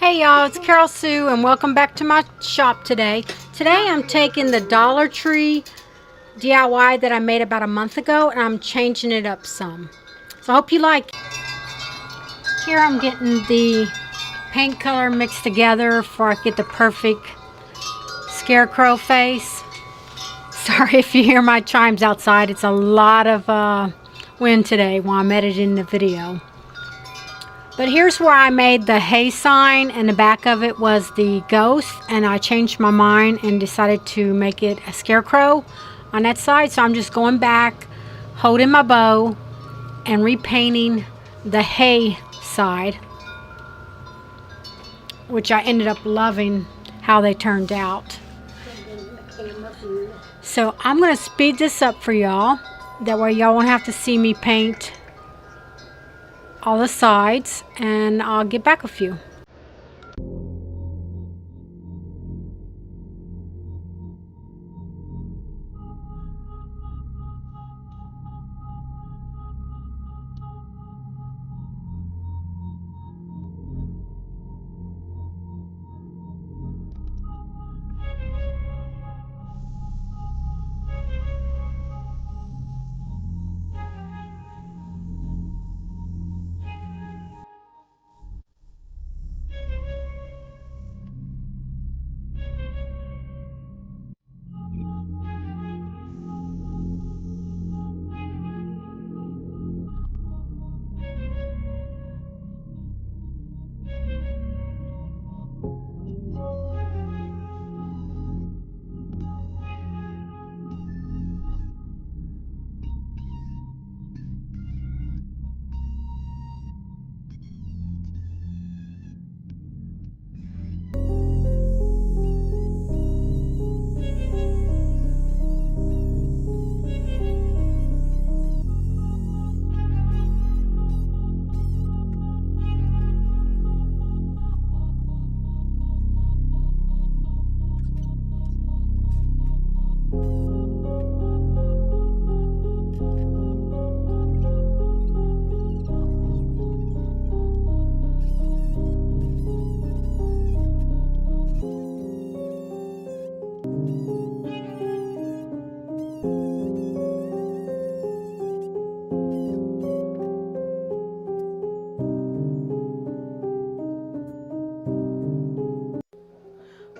Hey y'all, it's Carolsue and welcome back to my shop today. Today I'm taking the Dollar Tree DIY that I made about a month ago and I'm changing it up some. So I hope you like it. Here I'm getting the paint color mixed together before I get the perfect Scarecrow face. Sorry if you hear my chimes outside. It's a lot of wind today while I'm editing the video. But here's where I made the hay sign, and the back of it was the ghost, and I changed my mind and decided to make it a scarecrow on that side. So I'm just going back, holding my bow, and repainting the hay side, which I ended up loving how they turned out. So I'm going to speed this up for y'all. That way y'all won't have to see me paint all the sides, and I'll get back with you.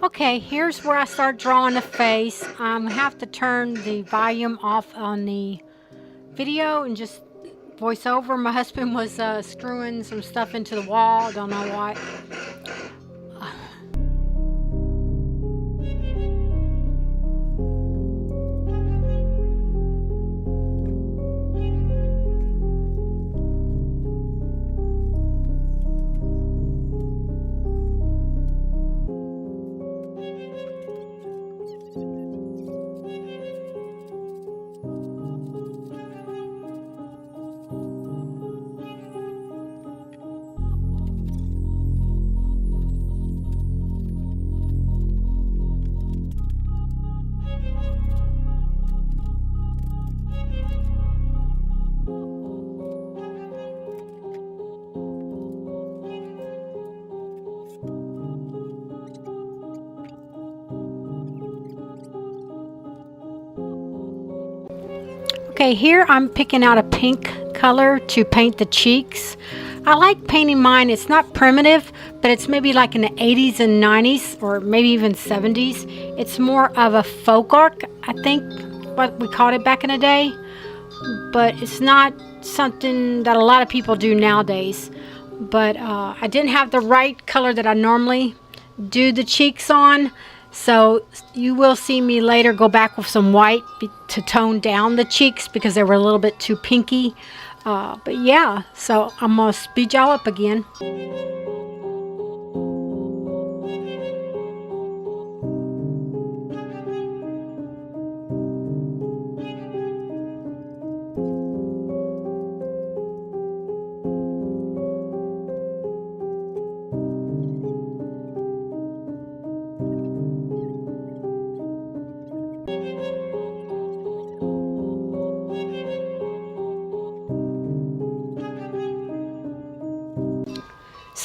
Okay, here's where I start drawing the face. I'm going to have to turn the volume off on the video and just voice over. My husband was screwing some stuff into the wall. Don't know why. Okay, here I'm picking out a pink color to paint the cheeks. I like painting mine. It's not primitive, but it's maybe like in the 80s and 90s, or maybe even 70s. It's more of a folk art, I think, what we called it back in the day. But it's not something that a lot of people do nowadays. But I didn't have the right color that I normally do the cheeks on. So you will see me later go back with some white to tone down the cheeks because they were a little bit too pinky. But yeah, so I'm going to speed y'all up again.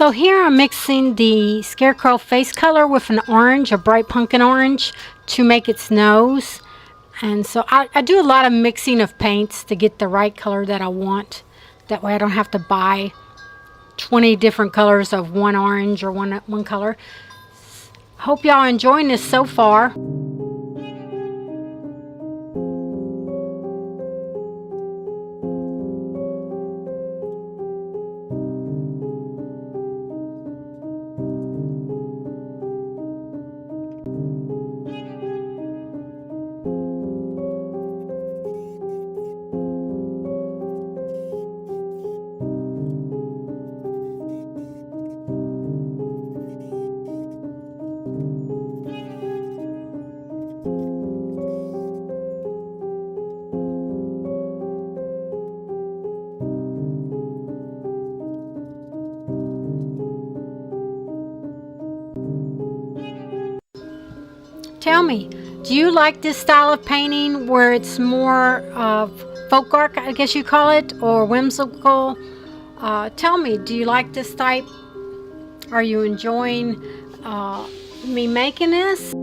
So here I'm mixing the Scarecrow face color with an orange, a bright pumpkin orange, to make its nose. And so I do a lot of mixing of paints to get the right color that I want. That way I don't have to buy 20 different colors of one orange or one color. Hope y'all enjoying this so far. Tell me, do you like this style of painting where it's more of folk art, I guess you call it, or whimsical? Tell me, do you like this type? Are you enjoying me making this?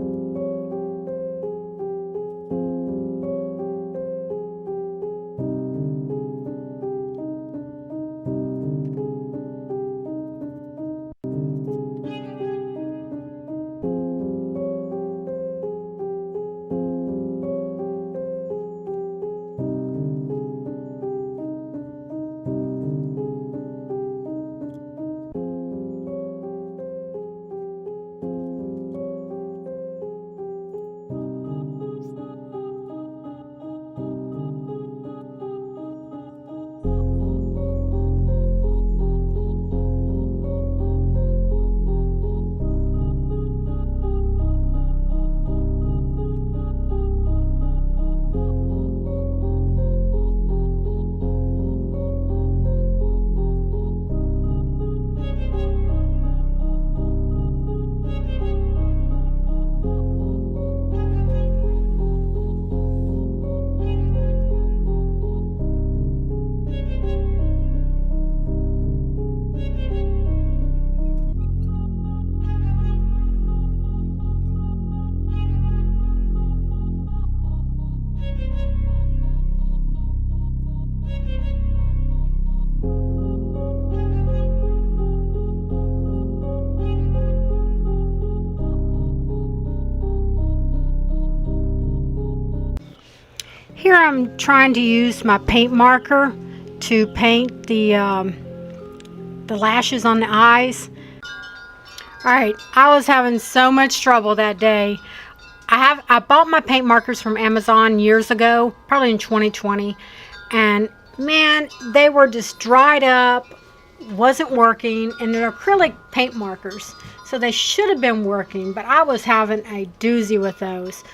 Here I'm trying to use my paint marker to paint the lashes on the eyes. Alright, I was having so much trouble that day. I bought my paint markers from Amazon years ago, probably in 2020, and man, they were just dried up, wasn't working, and they're acrylic paint markers, so they should have been working, but I was having a doozy with those.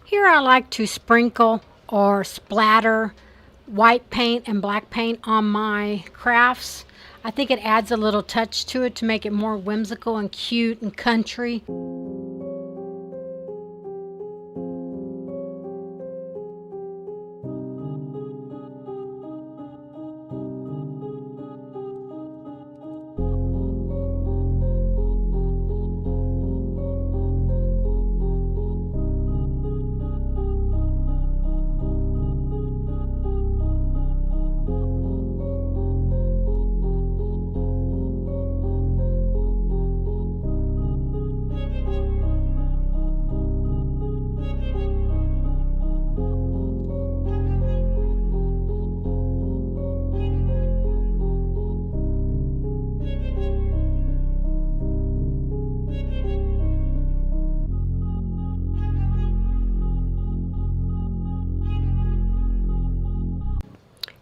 Here I like to sprinkle or splatter white paint and black paint on my crafts. I think it adds a little touch to it to make it more whimsical and cute and country.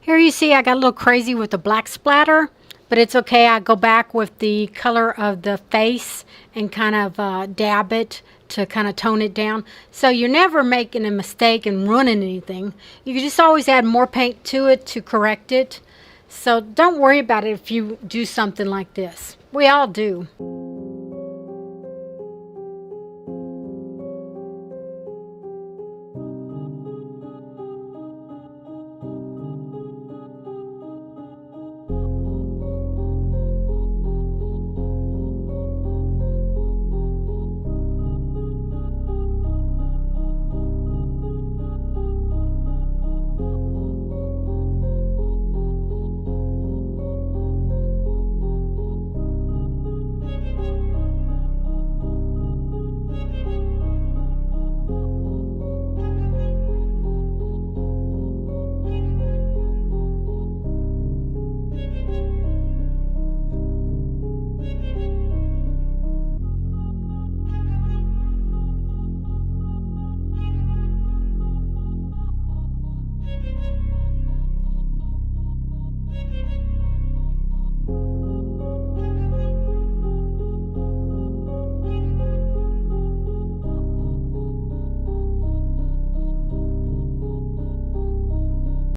Here you see I got a little crazy with the black splatter, but it's okay. I go back with the color of the face and kind of dab it to kind of tone it down. So you're never making a mistake and ruining anything. You can just always add more paint to it to correct it. So don't worry about it if you do something like this. We all do.